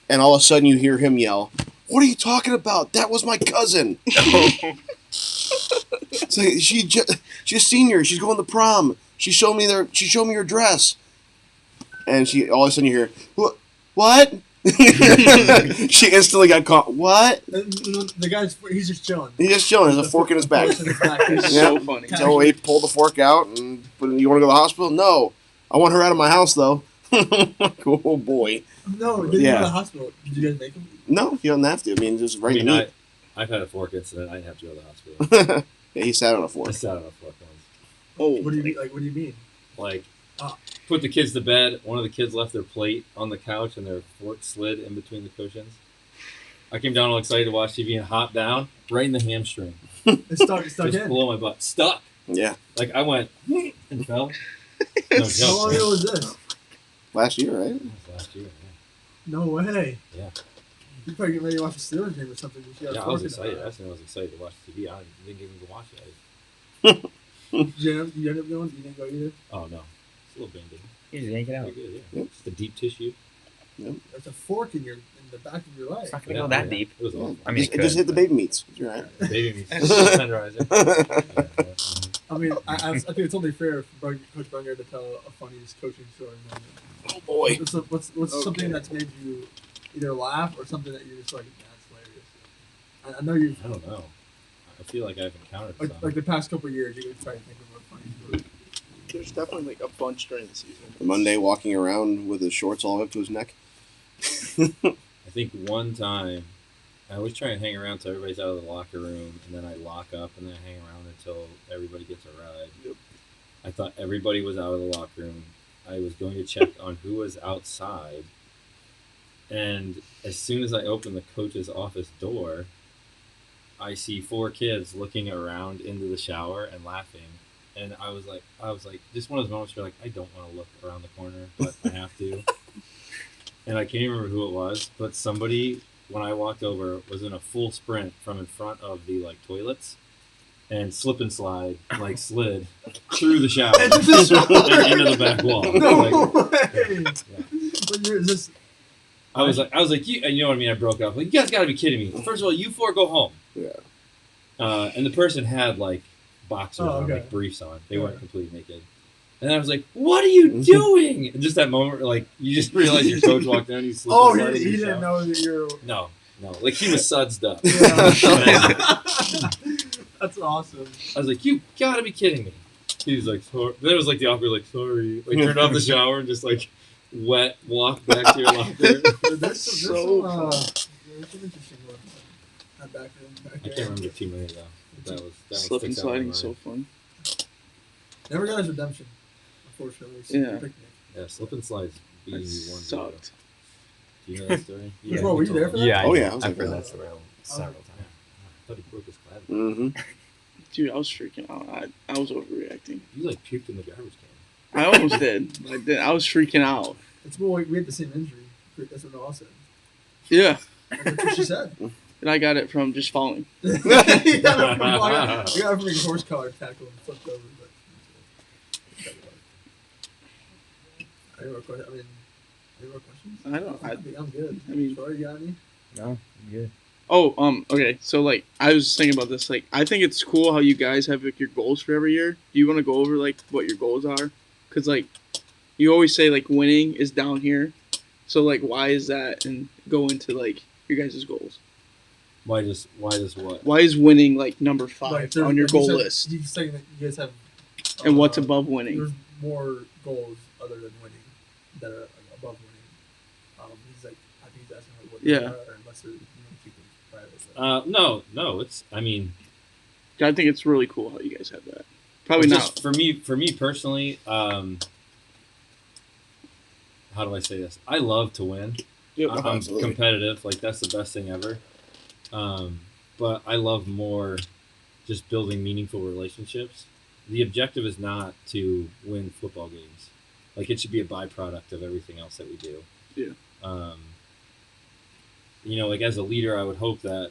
And all of a sudden, you hear him yell, "What are you talking about? That was my cousin." So she's a senior. She's going to prom. She showed me her dress. And all of a sudden you hear, What? She instantly got caught. What? And the guy's he's just chilling. He's just chilling. There's a fork in his back. It's Yeah. so funny. So he pulled the fork out and put it, you want to go to the hospital? No. I want her out of my house, though. Oh, boy. No, they didn't go to the hospital. Did you guys make him? No, you don't have to. I mean, just right in the I've had a fork incident. I didn't have to go to the hospital. meat. Yeah, he sat on a fork. I sat on a fork once. Oh, What do you mean? Like, what do you mean? Like, Ah. put the kids to bed. One of the kids left their plate on the couch, and their fork slid in between the cushions. I came down all excited to watch TV and hopped down right in the hamstring. It's stuck Just in. below my butt. Stuck. Yeah. Like, I went and fell. No How joke. long ago was this? Last year, right? That was last year. No way. Yeah. You probably get ready to watch the Steelers game or something. You Yeah, got a I fork was in the excited. back. That's when I was excited to watch TV. I didn't even go watch it. Did you end up going? You didn't go either? Oh, no. It's a little banged in. You just yank it out. Pretty good, yeah. Yep. Just a deep tissue. There's a fork in the back of your leg. It's not gonna go that deep. It was awful. I mean, It just hit the baby meats. You're right. Baby meat. Tenderizer. Yeah. I mean, I think it's only fair for Coach Brungard to tell a funny coaching story. Oh, boy. What's Okay. something that's made you either laugh or something that you're just like, that's hilarious. I know you I don't know. I feel like I've encountered some. like the past couple of years, you would try to think of a funny story. there's definitely like a bunch during the season. Monday walking around with his shorts all up to his neck. I think one time, I always try and hang around till everybody's out of the locker room, and then I lock up and then I hang around until everybody gets a ride. Yep. I thought everybody was out of the locker room. I was going to check on who was outside, and as soon as I open the coach's office door, I see 4 kids looking around into the shower and laughing. And I was like, just one of those moments where like, I don't want to look around the corner, but I have to. And I can't even remember who it was, but somebody, when I walked over, was in a full sprint from in front of the like toilets, and slip and slide like slid through the shower and into the back wall. No Like, way! yeah. What year is this? I was like, you know what I mean? I broke up. Like, you guys got to be kidding me. First of all, you 4 go home. Yeah. And the person had like boxers Oh, on, okay. like briefs on. They weren't Yeah. completely naked. And I was like, "What are you doing?" And just that moment, where, like, you just realize your coach walked down. He slipped. Oh, and slid in he the didn't shower. know that you're. No, like he was sudsed up. Yeah. That's awesome. I was like, "You gotta be kidding me!" He was like, sorry. Then it was like the awkward, like, "Sorry." Like turned off the shower and just like wet walked back to your locker. There's some interesting ones. Back I there. can't remember too many though. That one Slip and sticks out in my sliding so mind. fun. Never got his redemption, unfortunately. Yeah. Picnic. Yeah, slip and slides. That One sucked. Do you know that story? Well, were you there for that? Yeah. Oh, yeah, I was I've like, heard that story several times. I thought he broke his clavicle. Mm-hmm. Dude, I was freaking out. I was overreacting. You like puked in the garbage can. I almost did. I was freaking out. It's more like we had the same injury. That's what Noah said. Yeah. That's what she said. And I got it from just falling. I got it from a horse collar tackle and flipped over. But any more questions? I don't. I'm good. I mean- Troy, you got any? No, I'm good. Oh, okay. So, like, I was thinking about this. Like, I think it's cool how you guys have, like, your goals for every year. Do you want to go over, like, what your goals are? Because, like, you always say, like, winning is down here. So, like, why is that? And go into, like, your guys' goals. Why just what? Why is winning, like, number 5 Like, there's- on your like you goal said- list? You saying that you guys have. And what's above winning? There's more goals other than winning that are above winning. He's like, I think he's asking like, what they Yeah. are, unless they're keep them private. But. No. It's. I mean, I think it's really cool how you guys have that. Probably just not. for me personally. How do I say this? I love to win. Yep. I'm Absolutely. competitive. Like that's the best thing ever. But I love more just building meaningful relationships. The objective is not to win football games. Like it should be a byproduct of everything else that we do. Yeah. Like as a leader, I would hope that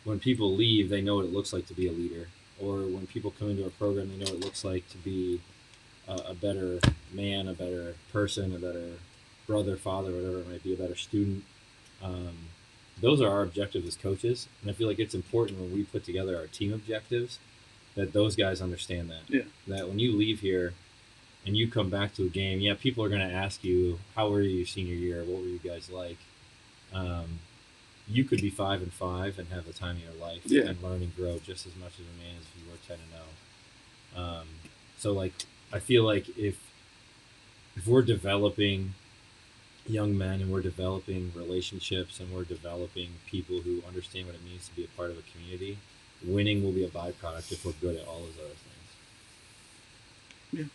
when people leave, they know what it looks like to be a leader. Or when people come into a program, they know what it looks like to be a better man, a better person, a better brother, father, whatever it might be, a better student. Those are our objectives as coaches. And I feel like it's important when we put together our team objectives that those guys understand that. Yeah. That when you leave here and you come back to a game, yeah, people are going to ask you, how were you your senior year? What were you guys like? you could be 5-5 and have the time of your life Yeah. and learn and grow just as much as a man as if you were 10-0. So like I feel like if we're developing young men and we're developing relationships and we're developing people who understand what it means to be a part of a community, winning will be a byproduct if we're good at all those other things.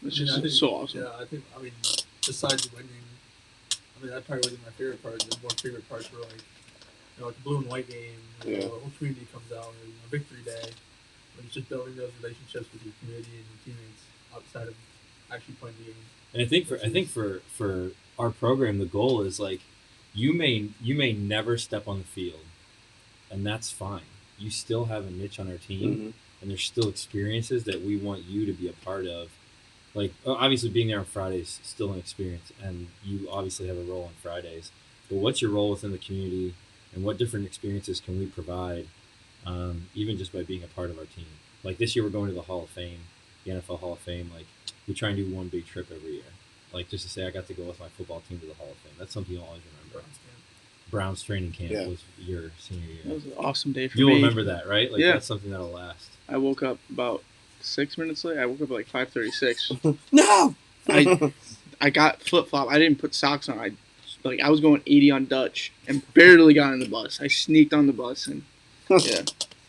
It's I mean, just I think- so awesome. Yeah, I mean, besides winning, that probably wasn't my favorite part. The more favorite parts were like the blue and white game, Yeah. the whole community comes out, or victory day, when it's just building those relationships with your community and your teammates outside of actually playing the game. And I think for our program, the goal is like you may never step on the field, and that's fine. You still have a niche on our team, Mhm. and there's still experiences that we want you to be a part of. Like obviously being there on Fridays is still an experience, and you obviously have a role on Fridays. But what's your role within the community, and what different experiences can we provide, even just by being a part of our team? Like this year, we're going to the Hall of Fame, the NFL Hall of Fame. Like we try and do one big trip every year. Like just to say, I got to go with my football team to the Hall of Fame. That's something you'll always remember. Browns training camp Yeah. was your senior That year. was an awesome day for You'll me. remember that, right? Like Yeah. that's something that'll last. I woke up about 6 minutes late. I woke up at like 5:36. No. I got flip flop. I didn't put socks on. I was going 80 on Dutch and barely got on the bus. I sneaked on the bus and yeah.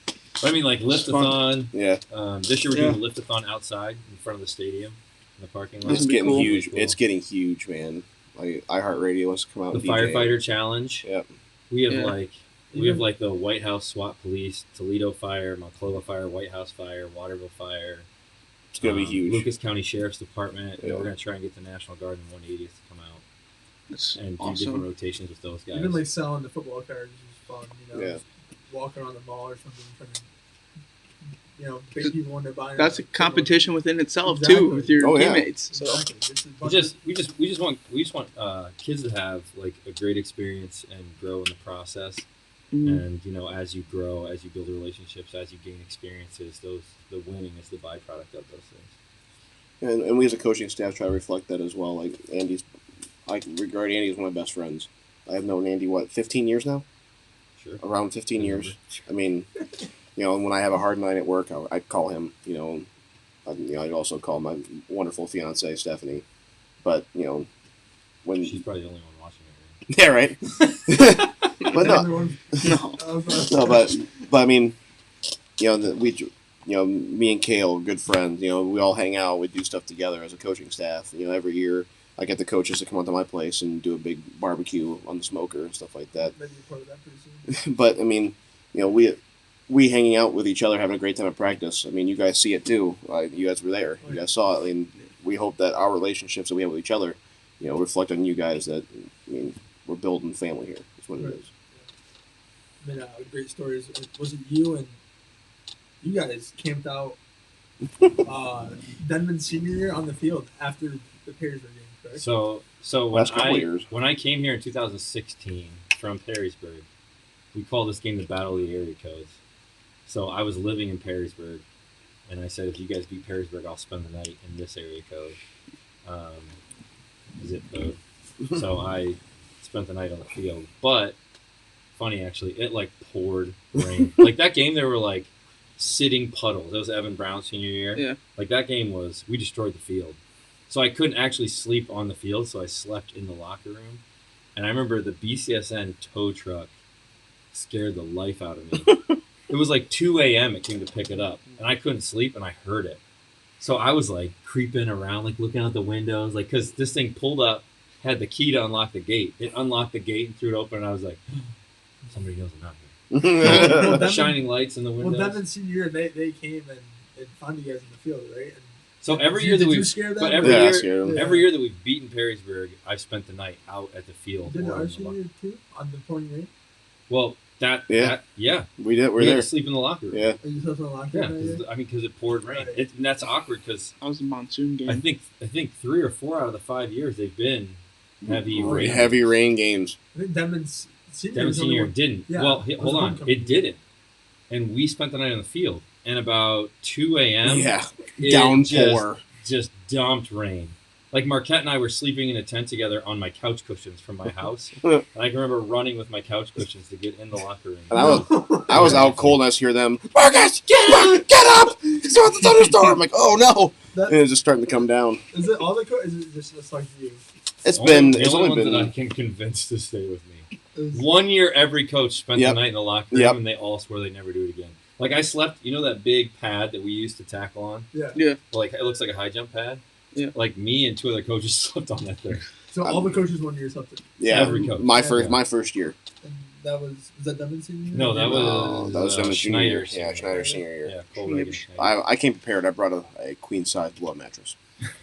But I mean, like lift-a-thon. Yeah, This year we're Yeah. doing a lift-a-thon outside in front of the stadium, in the parking lot. This it's would be getting cool. huge. Cool. It's getting huge, man. Like iHeartRadio wants to come out The with DJ. firefighter challenge. Yep. We have Yeah. we have like the White House SWAT Police, Toledo Fire, Monclova Fire, White House Fire, Waterville Fire. It's gonna be huge. Lucas County Sheriff's Department. Yeah. We're gonna try and get the National Guard and 180th to come out That's and do different awesome. rotations with those guys. Even like selling the football cards is fun. Yeah. Just walking around the mall or something, trying to big people when they're buying. That's a competition within itself Exactly. too with your Oh, yeah. teammates. So Exactly. It's a we bunch just want kids to have like a great experience and grow in the process. mhm. And as you grow, as you build relationships, as you gain experiences, the winning is the byproduct of those things. And we as a coaching staff try to reflect that as well. Like I regard Andy as one of my best friends. I have known Andy 15 years now, Sure. around 15 years. I mean, when I have a hard night at work, I'd call him. I'd also call my wonderful fiance Stephanie. But when She's probably the only one watching it. yeah, right. But no, everyone. No. no, but I mean, me and Kale, good friends. We all hang out. We do stuff together as a coaching staff. Every year I get the coaches to come out to my place and do a big barbecue on the smoker and stuff like that. Maybe you're part of that pretty soon. But I mean, we hanging out with each other, having a great time at practice. I mean, you guys see it too. You guys were there. You guys saw it, and we hope that our relationships that we have with each other, reflect on you guys. That we're building family here. That's what Right. it is. Great stories. Was it you and you guys camped out Denman senior year on the field after the Perrysburg game, correct? So when Last couple years. when I came here in 2016 from Perrysburg, we called this game the Battle of the Area Codes. So I was living in Perrysburg, and I said, if you guys beat Perrysburg, I'll spend the night in this area code, zip code. So I spent the night on the field. But funny actually, it like poured rain. Like that game, there were like sitting puddles. That was Evan Brown's senior year. Yeah. Like that game we destroyed the field. So I couldn't actually sleep on the field, so I slept in the locker room. And I remember the BCSN tow truck scared the life out of me. It was like 2 a.m. it came to pick it up, and I couldn't sleep, and I heard it. So I was like creeping around, like looking out the windows, like because this thing pulled up, had the key to unlock the gate. It unlocked the gate and threw it open, and I was like, somebody knows I'm not here. Well, Denman- Shining lights in the Well, windows. Denman senior year, they came and found you guys in the field, right? And So every Did year that you we've, scare them? but every Yeah, I year, scared them. every year that we've beaten Perrysburg, I've spent the night out at the field. did or our in the senior lo- year too on the pouring rain? Well, yeah, We did. We're we had there. to sleep in the locker room. Yeah. Are you supposed to lock Yeah, that year? because it poured rain. Right. And that's awkward because That was a monsoon game. I think 3 or 4 out of the 5 years they've been heavy rain. Heavy rain games. I think Denman's senior Devin was the only Senior one- didn't. Yeah, Well, it was hold a on, homecoming. it didn't, and we spent the night on the field. And about 2 a.m. Yeah. it Downpour. just dumped rain. Like Marquette and I were sleeping in a tent together on my couch cushions from my house, and I can remember running with my couch cushions to get in the locker room. And I was out cold, and I just hear them, Marcus, get up! It's about the thunderstorm! I'm like, oh no! That- And it's just starting to come down. Is it all the coaches? Is it just like you? It's The only only ones that I been, can convince to stay with me. Is- 1 year, every coach spent Yep. the night in the locker room, Yep. and they all swore they'd never do it again. Like I slept, you know that big pad that we used to tackle on? Yeah. Yeah. Like it looks like a high jump pad. Yeah. Like me and 2 other coaches slept on that thing. So all the coaches 1 year something. yeah, every coach. my Yeah. first year. And that was that Devin senior year? No, that was that was Devin's junior year. Schneider's Yeah, Schneider's senior year. Yeah, Cole Reagan Schneider. I came prepared. I brought a queen size blow mattress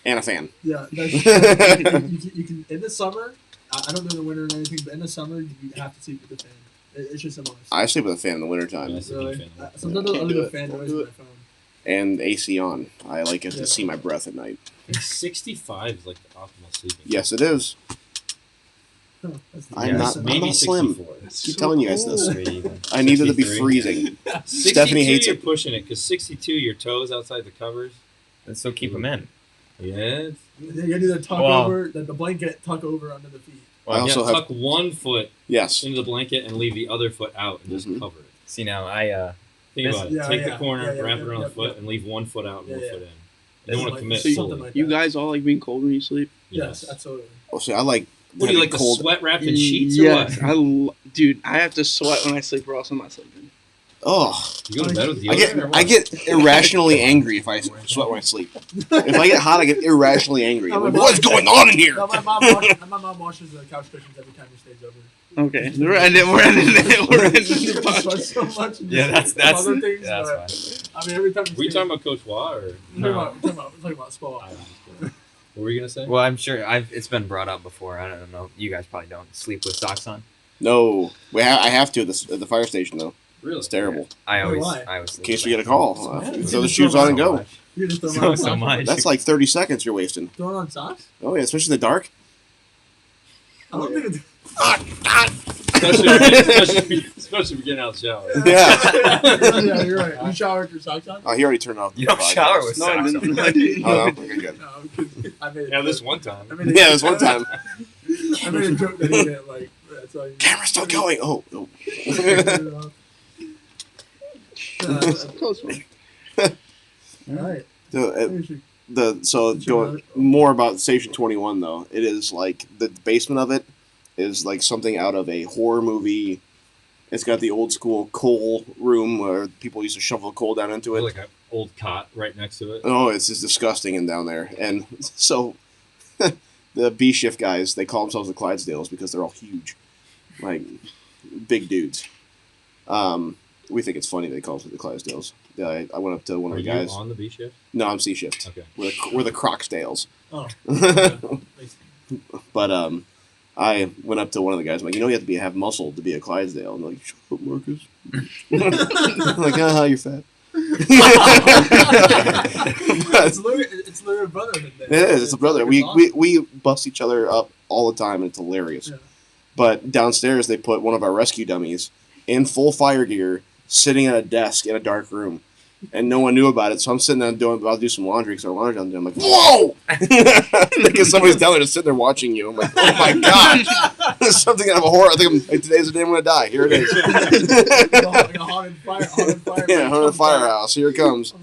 and a fan. Yeah, that's you can in the summer. I don't do the winter or anything, but in the summer you have to sleep with the fan. It's just a must. I sleep with a fan in the wintertime Yeah. Really? Sometimes Can't I'll do do a it. fan Don't noise do on my it. phone. and AC on. I like it Yeah. to see my breath at night. And 65 is like the optimal sleeping. Yes, it is. Huh, that's I'm Yeah, not- decent. maybe slim. 64. Keep telling you guys this. Maybe even. I need it to be 63. freezing. 62, Stephanie hates you're it. pushing it because 62, your toes outside the covers. And so keep them in. Yeah. it's- You gotta do the tuck Wow. over, the blanket tuck over under the feet. I also yeah, have tuck one foot yes. into the blanket and leave the other foot out and just Mhm. cover it. See now, I Think This- about it. Yeah, Take yeah, the corner, yeah, wrap yeah, it around yeah, the foot, yeah. and leave one foot out and one Yeah, foot in. yeah. You don't want Like- to commit So you- fully. something like You that. guys all like being cold when you sleep? Yes, absolutely. Oh, see, I like. What do you like having the sweat wrapped in sheets or Yes, what? dude, I have to sweat when I sleep, or else I'm not sleeping. Oh, You go to bed with I deodorant or what? get irrationally angry if I sweat when I sleep. If I get hot, I get irrationally angry. I'm like, what's going on in here? No, my mom washes the couch cushions every time he stays over. Okay, we're ending it. We're ending She the sweats podcast. so much. And yeah, just that's other things. that's but, fine. I mean, every time he Were you stays, talking about Coach Waugh or? we're talking about Spa. I don't know. What were you gonna say? Well, I'm sure it's been brought up before. I don't know. You guys probably don't sleep with socks on. No, I have to at the fire station though. Really? It's terrible. I always why? sleep In case with we get a that. call, Yeah. throw the shoes on and go. You just throw So- them on so socks? much. That's like 30 seconds you're wasting. Throwing on socks? Oh yeah, especially in the dark. I don't think it's. Especially if you're getting out of the shower. Yeah. Yeah, you're right. You shower with your socks on? Oh, he already turned off. You don't the shower podcast. with No, I socks didn't. on. I didn't. Oh, no? Okay, good. No, because I made Yeah, this one time. I made Yeah, this one time. I made a joke that he didn't like. That's all you. Camera's still going. Oh, oh. Close one. All right. So going more about Station 21 though, it is like the basement of it is like something out of a horror movie. It's got the old school coal room where people used to shovel coal down into it. Like an old cot right next to it. Oh, it's just disgusting in down there. And so the B shift guys, they call themselves the Clydesdales because they're all huge, like big dudes. We think it's funny they call us the Clydesdales. Yeah, I went up to one of Are the you guys. on the B shift? No, I'm C shift. Okay. We're the Crocsdales. Oh. But I went up to one of the guys. I'm like, you know, you have to have muscle to be a Clydesdale. And they're like, shut up, Marcus. I'm like, you're fat. It's literally brotherhood. It is. It's a brother. We bust each other up all the time, and it's hilarious. Yeah. But downstairs, they put one of our rescue dummies in full fire gear, sitting at a desk in a dark room, and no one knew about it. So I'm sitting there about to do some laundry because our laundry down there. I'm like, whoa! Because somebody's down there just sitting there watching you. I'm like, oh my god, there's something out of a horror. I think like, today's the day I'm gonna die. Here it is. Like a haunted fire. Yeah, haunted firehouse. Here it comes.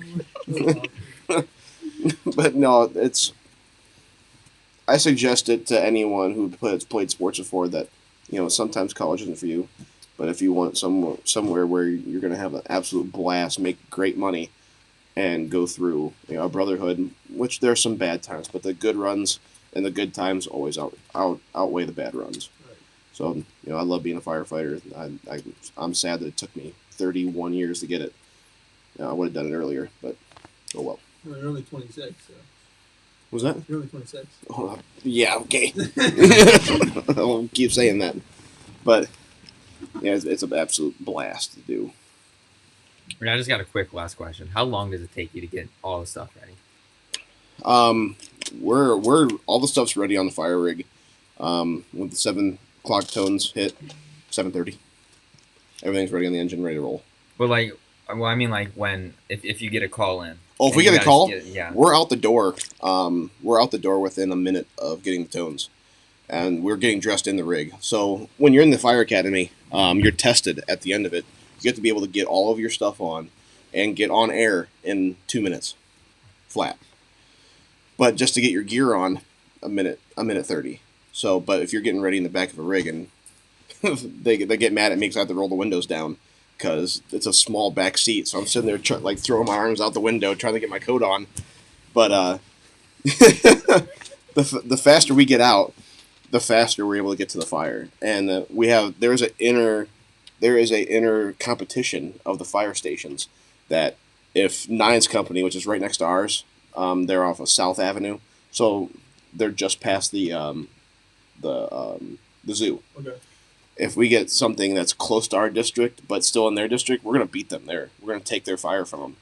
But no, it's. I suggest it to anyone who played sports before that, sometimes college isn't for you, but if you want somewhere where you're going to have an absolute blast, make great money, and go through a brotherhood, which there are some bad times, but the good runs and the good times always outweigh the bad runs. Right. So I love being a firefighter. I'm sad that it took me 31 years to get it. I would have done it earlier, but oh well. Well, you're only 26. So. Was that? You're only 26. Oh, yeah, okay. I'll keep saying that. But, yeah, it's an absolute blast to do. I just got a quick last question. How long does it take you to get all the stuff ready? We're all the stuff's ready on the fire rig. With the 7 o'clock tones hit, 7:30. Everything's ready on the engine, ready to roll. But like, Well, I mean, like when if you get a call in. Oh, if and we you get a guys call, yeah. we're out the door. We're out the door within a minute of getting the tones, and we're getting dressed in the rig. So when you're in the fire academy, you're tested at the end of it. You have to be able to get all of your stuff on, and get on air in 2 minutes, flat. But just to get your gear on, a minute 30. So, but if you're getting ready in the back of a rig and they get mad at me because I have to roll the windows down because it's a small back seat. So I'm sitting there throwing my arms out the window trying to get my coat on. But the faster we get out, the faster we're able to get to the fire. And there is a inner competition of the fire stations that if Nine's company, which is right next to ours, they're off of South Avenue, so they're just past the zoo. Okay. If we get something that's close to our district but still in their district, we're gonna beat them there. We're gonna take their fire from them.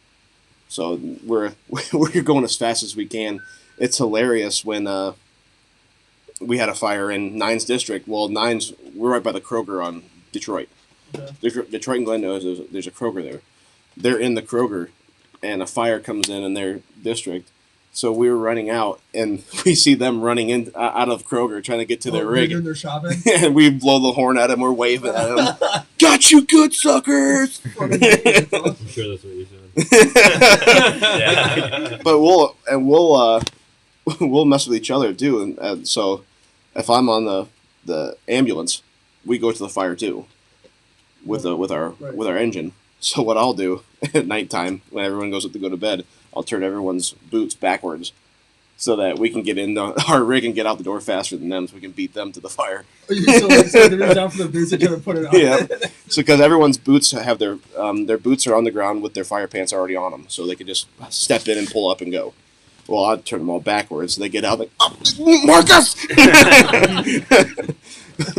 So we're going as fast as we can. It's hilarious when we had a fire in Nine's district. Well, we're right by the Kroger on Detroit. Okay. Detroit and Glendale, there's a Kroger there. They're in the Kroger, and a fire comes in their district. So we were running out, and we see them running in out of Kroger trying to get to their They're rig. doing their shopping. And we blow the horn at them. We're waving at them. Got you good, suckers! I'm sure that's what you're saying. Yeah. But we'll mess with each other too, and so if I'm on the ambulance, we go to the fire too, with our engine. So what I'll do at nighttime when everyone goes to go to bed, I'll turn everyone's boots backwards, so that we can get in our rig and get out the door faster than them, so we can beat them to the fire. So they reach out for the boots and try to put it on. Yeah. So because everyone's boots have their boots are on the ground with their fire pants already on them, so they can just step in and pull up and go. Well, I'd turn them all backwards, so they get out like, oh, Marcus!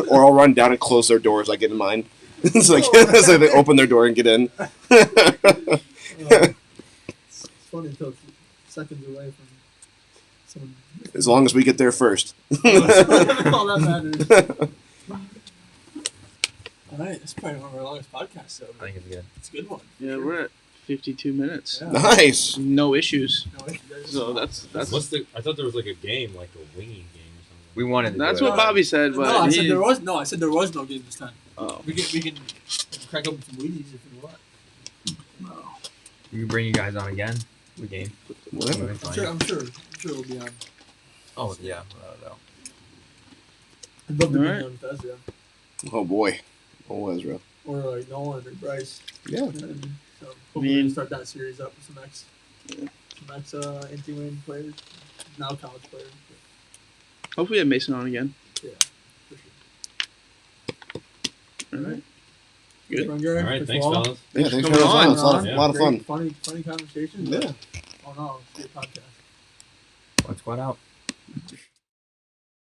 Or I'll run down and close their doors. I get in mine. It's like so they open their door and get in. It's funny until it's seconds away from someone. As long as we get there first. All that matters. All right, that's probably one of our longest podcasts. So I think it's good. it's a good one. Yeah, we're at 52 minutes. Yeah. Nice. No issues. No, it's- So that's I thought there was like a game, like a winging game or something. We wanted to that's do what it. Bobby said. But no, I said he- there was no. I said there was no game this time. Oh. We can crack open some Wheaties if you want. We can bring you guys on again. We game. Whatever. I'm sure we'll be on. Oh yeah. No. I'd love to be Alright. on with Ezra Oh boy. Oh, Ezra. or like Nolan or Bryce. Yeah. You know what I mean? So hopefully we'll start that series up with some ex anti-win players, now college players. Hopefully, we have Mason on again. But yeah, for sure. All right. Good. Good. Brungard, All right, Chris thanks, Waugh. fellas. Yeah, thanks for coming having on, us on. It's a lot of fun. Great, funny conversation. Yeah. Oh no, it's a good podcast. One squad out.